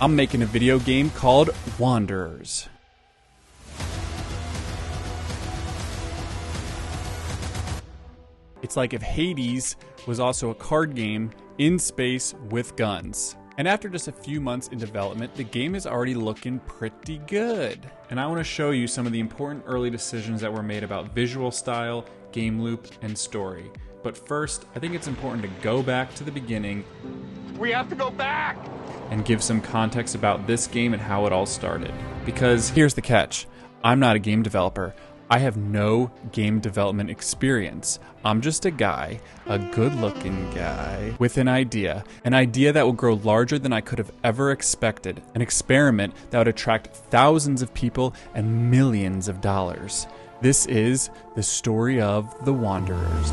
I'm making a video game called Wanderers. It's like if Hades was also a card game in space with guns. And after just a few months in development, the game is already looking pretty good. And I want to show you some of the important early decisions that were made about visual style, game loop, and story. But first, I think it's important to go back to the beginning. We have to go back! And give some context about this game and how it all started. Because here's the catch. I'm not a game developer. I have no game development experience. I'm just a guy, a good-looking guy, with an idea that will grow larger than I could have ever expected, an experiment that would attract thousands of people and millions of dollars. This is the story of the Wanderers.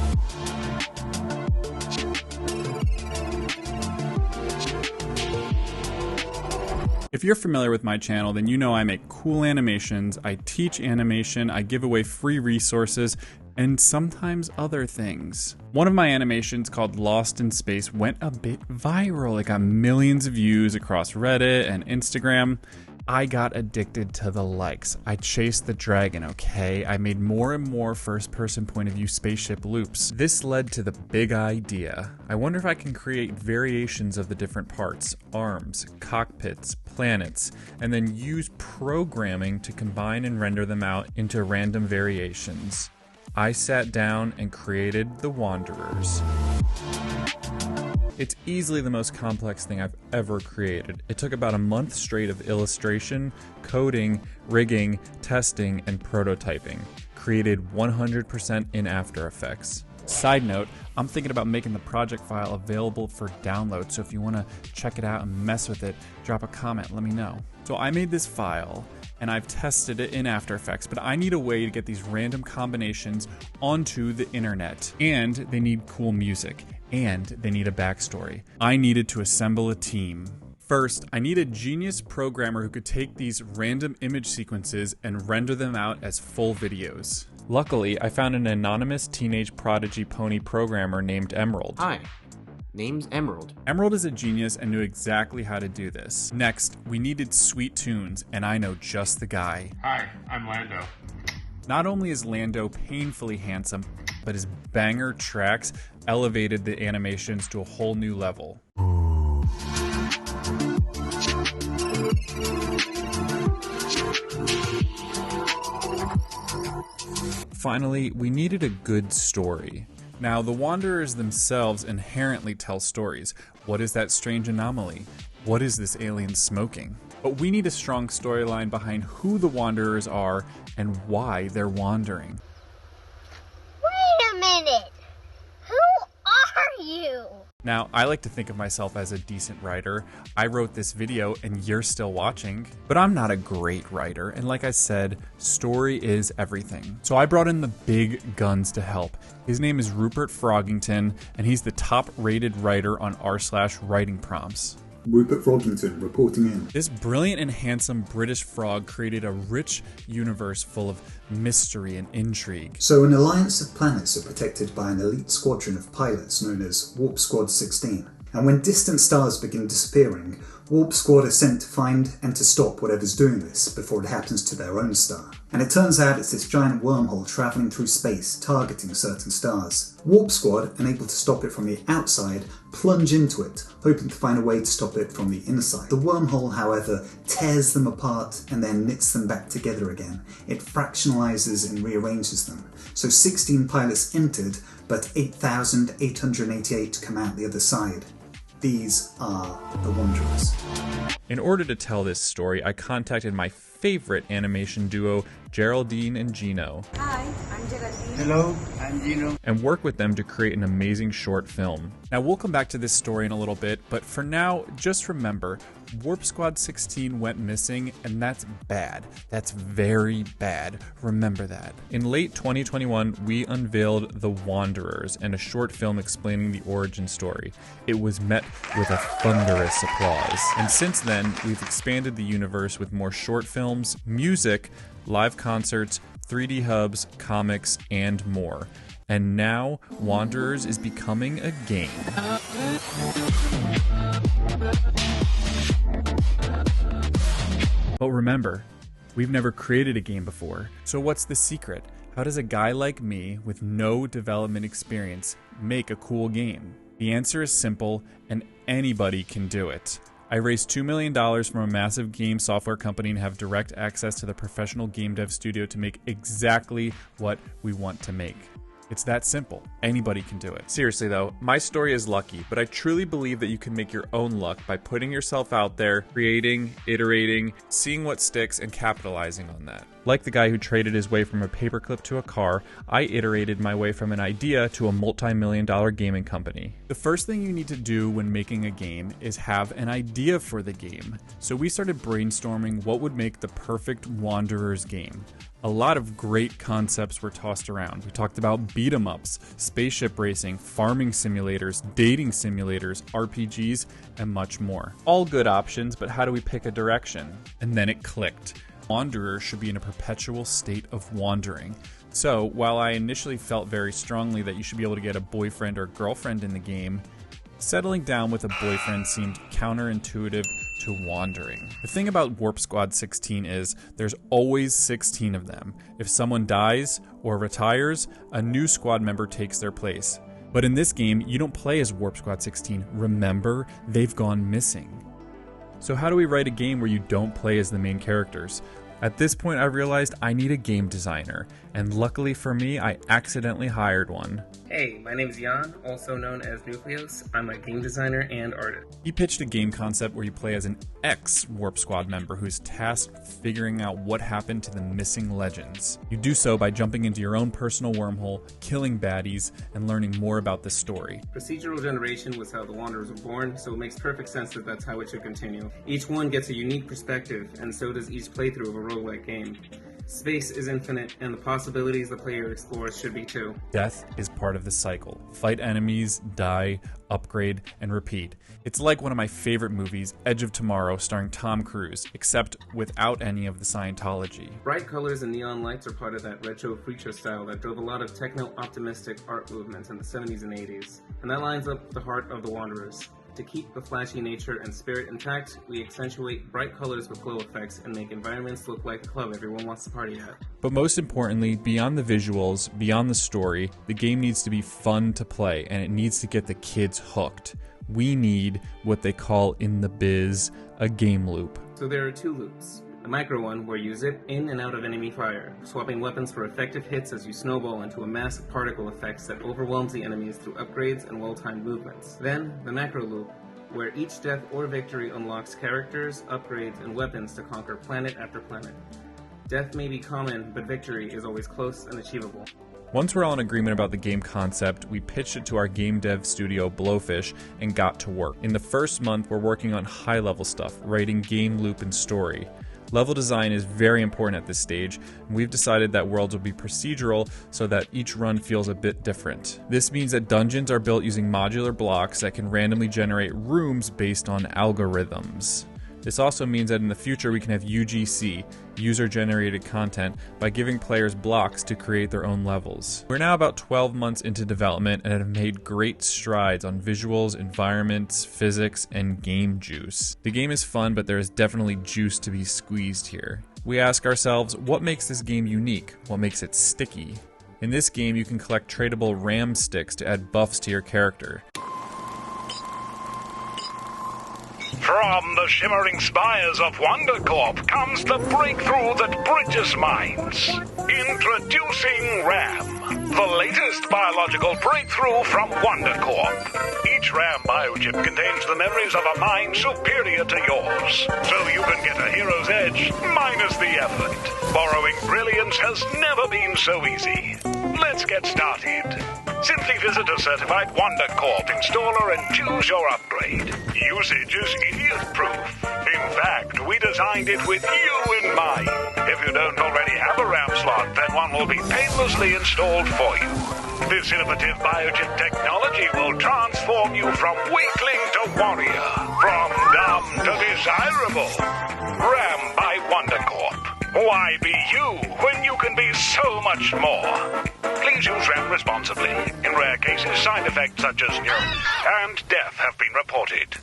If you're familiar with my channel, then you know I make cool animations, I teach animation, I give away free resources, and sometimes other things. One of my animations called Lost in Space went a bit viral. It got millions of views across Reddit and Instagram. I got addicted to the likes. I chased the dragon, okay? I made more and more first-person point-of-view spaceship loops. This led to the big idea. I wonder if I can create variations of the different parts, arms, cockpits, planets, and then use programming to combine and render them out into random variations. I sat down and created the Wanderers. It's easily the most complex thing I've ever created. It took about a month straight of illustration, coding, rigging, testing, and prototyping. Created 100% in After Effects. Side note, I'm thinking about making the project file available for download, so if you want to check it out and mess with it, drop a comment, let me know. So I made this file, and I've tested it in After Effects, but I need a way to get these random combinations onto the internet. And they need cool music. And they need a backstory. I needed to assemble a team. First, I need a genius programmer who could take these random image sequences and render them out as full videos. Luckily, I found an anonymous teenage prodigy pony programmer named Emerald. Hi, name's Emerald. Emerald is a genius and knew exactly how to do this. Next, we needed sweet tunes, and I know just the guy. Hi, I'm Lando. Not only is Lando painfully handsome, but his banger tracks elevated the animations to a whole new level. Finally, we needed a good story. Now, the Wanderers themselves inherently tell stories. What is that strange anomaly? What is this alien smoking? But we need a strong storyline behind who the Wanderers are and why they're wandering. Wait a minute! Who are you? Now, I like to think of myself as a decent writer. I wrote this video and you're still watching, but I'm not a great writer. And like I said, story is everything. So I brought in the big guns to help. His name is Rupert Froggington, and he's the top rated writer on r/writing prompts. Rupert Froggington reporting in. This brilliant and handsome British frog created a rich universe full of mystery and intrigue. So an alliance of planets are protected by an elite squadron of pilots known as Warp Squad 16. And when distant stars begin disappearing, Warp Squad are sent to find and to stop whatever's doing this before it happens to their own star. And it turns out it's this giant wormhole travelling through space, targeting certain stars. Warp Squad, unable to stop it from the outside, plunge into it, hoping to find a way to stop it from the inside. The wormhole, however, tears them apart and then knits them back together again. It fractionalizes and rearranges them. So 16 pilots entered, but 8,888 come out the other side. These are the Wanderers. In order to tell this story, I contacted my favorite animation duo, Geraldine and Gino. Hi, I'm Geraldine. Hello, I'm Gino. And work with them to create an amazing short film. Now, we'll come back to this story in a little bit, but for now, just remember, Warp Squad 16 went missing, and that's bad. That's very bad. Remember that. In late 2021, we unveiled The Wanderers and a short film explaining the origin story. It was met with a thunderous applause. And since then, we've expanded the universe with more short films, music, live concerts, 3D hubs, comics, and more. And now, Wanderers is becoming a game. But remember, we've never created a game before. So what's the secret? How does a guy like me with no development experience make a cool game? The answer is simple, and anybody can do it. I raised $2 million from a massive game software company and have direct access to the professional game dev studio to make exactly what we want to make. It's that simple. Anybody can do it. Seriously though, my story is lucky, but I truly believe that you can make your own luck by putting yourself out there, creating, iterating, seeing what sticks, and capitalizing on that. Like the guy who traded his way from a paperclip to a car, I iterated my way from an idea to a multi-million-dollar gaming company. The first thing you need to do when making a game is have an idea for the game. So we started brainstorming what would make the perfect Wanderers game. A lot of great concepts were tossed around. We talked about beat-em-ups, spaceship racing, farming simulators, dating simulators, RPGs, and much more. All good options, but how do we pick a direction? And then it clicked. Wanderers should be in a perpetual state of wandering. So, while I initially felt very strongly that you should be able to get a boyfriend or girlfriend in the game, settling down with a boyfriend seemed counterintuitive to wandering. The thing about Warp Squad 16 is there's always 16 of them. If someone dies or retires, a new squad member takes their place. But in this game, you don't play as Warp Squad 16. Remember, they've gone missing. So how do we write a game where you don't play as the main characters? At this point, I realized I need a game designer, and luckily for me, I accidentally hired one. Hey, my name is Jan, also known as Nucleus. I'm a game designer and artist. He pitched a game concept where you play as an ex-Warp Squad member who's tasked with figuring out what happened to the missing legends. You do so by jumping into your own personal wormhole, killing baddies, and learning more about the story. Procedural generation was how the Wanderers were born, so it makes perfect sense that that's how it should continue. Each one gets a unique perspective, and so does each playthrough of a roguelike game. Space is infinite, and the possibilities the player explores should be too. Death is part of the cycle. Fight enemies, die, upgrade, and repeat. It's like one of my favorite movies, Edge of Tomorrow, starring Tom Cruise, except without any of the Scientology. Bright colors and neon lights are part of that retro future style that drove a lot of techno-optimistic art movements in the 70s and 80s, and that lines up with the heart of the Wanderers. To keep the flashy nature and spirit intact, we accentuate bright colors with glow effects and make environments look like a club everyone wants to party at. But most importantly, beyond the visuals, beyond the story, the game needs to be fun to play, and it needs to get the kids hooked. We need what they call in the biz a game loop. So there are two loops. The micro one, where you zip in and out of enemy fire, swapping weapons for effective hits as you snowball into a mass of particle effects that overwhelms the enemies through upgrades and well-timed movements. Then, the macro loop, where each death or victory unlocks characters, upgrades, and weapons to conquer planet after planet. Death may be common, but victory is always close and achievable. Once we're all in agreement about the game concept, we pitched it to our game dev studio, Blowfish, and got to work. In the first month, we're working on high-level stuff, writing game loop and story. Level design is very important at this stage, and we've decided that worlds will be procedural so that each run feels a bit different. This means that dungeons are built using modular blocks that can randomly generate rooms based on algorithms. This also means that in the future we can have UGC, user-generated content, by giving players blocks to create their own levels. We're now about 12 months into development and have made great strides on visuals, environments, physics, and game juice. The game is fun, but there is definitely juice to be squeezed here. We ask ourselves, what makes this game unique? What makes it sticky? In this game, you can collect tradable RAM sticks to add buffs to your character. From the shimmering spires of WonderCorp comes the breakthrough that bridges minds. Introducing RAM, the latest biological breakthrough from WonderCorp. Each RAM biochip contains the memories of a mind superior to yours, so you can get a hero's edge minus the effort. Borrowing brilliance has never been so easy. Let's get started. Simply visit a certified WonderCorp installer and choose your upgrade. Usage is idiot-proof. In fact, we designed it with you in mind. If you don't already have a RAM slot, then one will be painlessly installed for you. This innovative biochip technology will transform you from weakling to warrior, from dumb to desirable. RAM by WonderCorp. Why be you when you can be so much more? Please use RAM responsibly. In rare cases, side effects such as and death have been reported.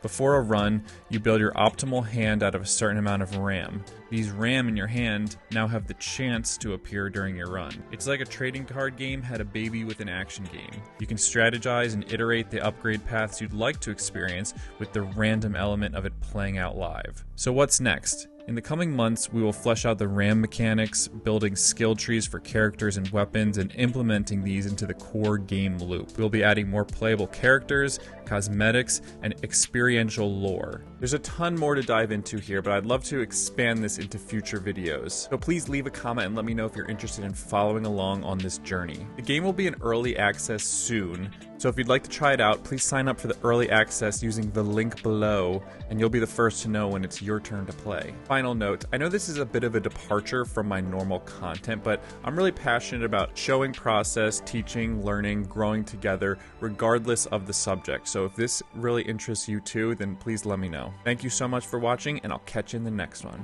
Before a run, you build your optimal hand out of a certain amount of RAM. These RAM in your hand now have the chance to appear during your run. It's like a trading card game had a baby with an action game. You can strategize and iterate the upgrade paths you'd like to experience with the random element of it playing out live. So what's next? In the coming months, we will flesh out the RAM mechanics, building skill trees for characters and weapons, and implementing these into the core game loop. We'll be adding more playable characters, cosmetics, and experiential lore. There's a ton more to dive into here, but I'd love to expand this into future videos. So please leave a comment and let me know if you're interested in following along on this journey. The game will be in early access soon, so if you'd like to try it out, please sign up for the early access using the link below, and you'll be the first to know when it's your turn to play. Final note, I know this is a bit of a departure from my normal content, but I'm really passionate about showing process, teaching, learning, growing together, regardless of the subject. So if this really interests you too, then please let me know. Thank you so much for watching, and I'll catch you in the next one.